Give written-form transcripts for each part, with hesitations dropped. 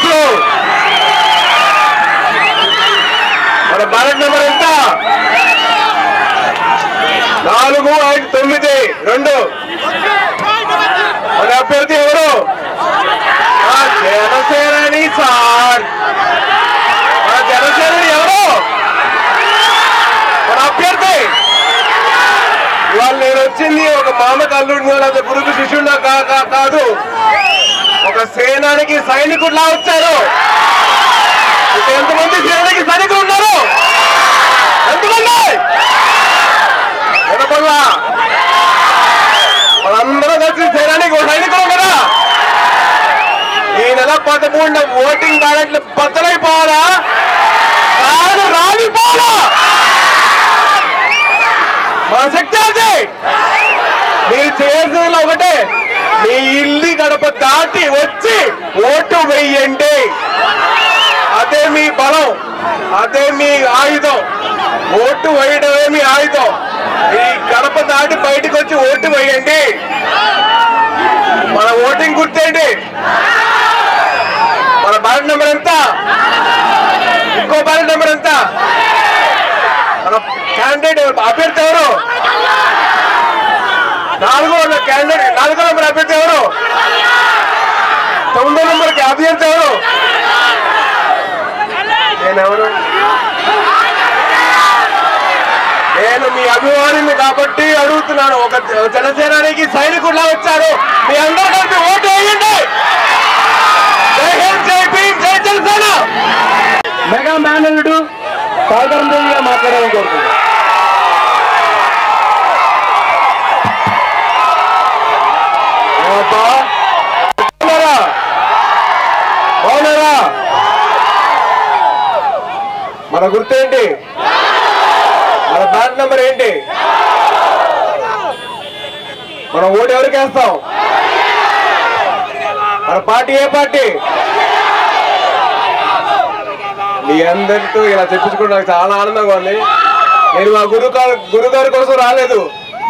bus మన ballot number ఎంత 4592 మన అభ్యర్థి ఎవరు జనసేనాని సార్ మన జనసేనాని ఎవరు మన అభ్యర్థి ఇవాళ నేను వచ్చింది ఒక మామకు అల్లుడిని లేదా గురుకు శిష్యుడినా కాదు ఒక సేనానికి సైనికుడిలా వచ్చారు ఎంతమంది సేనానికి సైనికులు ఉన్నారు ఎంతమంది వినపల్లా మనందరం కలిసి సేనానికి సైనికులు కదా ఈ నెల 13న ఓటింగ్ బ్యాలెట్లు బద్దలైపోవాలా కాదు రాలిపోవాలా మన శక్తి అది మీరు చేయాల్సిన ఒకటే మీ ఇల్లు గడప దాటి వచ్చి ఓటు వేయండి అదే మీ బలం అదే మీ ఆయుధం ఓటు వేయడమే మీ ఆయుధం ఈ గడప దాటి బయటకు వచ్చి ఓటు వేయండి మన ఓటింగ్ గుర్తేంటి మన బ్యాలెట్ నెంబర్ ఎంత ఇంకో బ్యాలెట్ నెంబర్ ఎంత మన క్యాండిడేట్ అభ్యర్థి ఎవరు 4వ క్యాండిడేట్ 4వ నెంబర్ అభ్యర్థి ఎవరు 9వ నెంబర్కి అభ్యర్థి ఎవరు నేనెవరు నేను మీ అభిమానిని కాబట్టి అడుగుతున్నాను ఒక జనసేనానికి సైనికుడిలా వచ్చారు మీ అందరూ కలిపి ఓటు వేయండి జై హింద్ జై భీమ్ జై జనసేన మెగా మేనల్లుడు సాధారణంగా మాట్లాడాలని కోరుతున్నాను బాగున్నారా మన గుర్తేంటి మన బ్యాలెట్ నెంబర్ ఏంటి మనం ఓటు ఎవరికి వేస్తాం మన పార్టీ ఏ పార్టీ మీ అందరితో ఇలా చెప్పించుకుంటే నాకు చాలా ఆనందంగా ఉంది నేను మా గురుగారి కోసం రాలేదు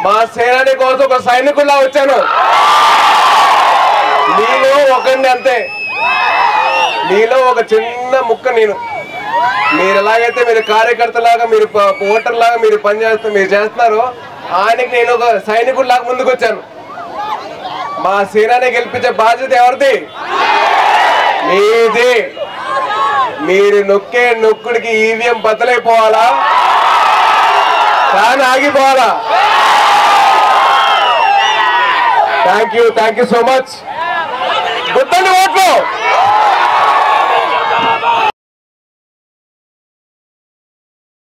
మా సేనాని కోసం ఒక సైనికుల్లా వచ్చాను నీలో ఒకరిని అంతే నీలో ఒక చిన్న ముక్క నేను మీరు ఎలాగైతే మీరు కార్యకర్తలాగా మీరు ఓటర్ లాగా మీరు మీరు చేస్తున్నారో ఆయనకి నేను ఒక సైనికుడిలాగా ముందుకు వచ్చాను మా సేనాని గెలిపించే బాధ్యత ఎవరిది మీది మీరు నొక్కే నొక్కుడికి ఈవీఎం బద్దలైపోవాలా ఫ్యాన్ ఆగిపోవాలా థ్యాంక్ యూ సో మచ్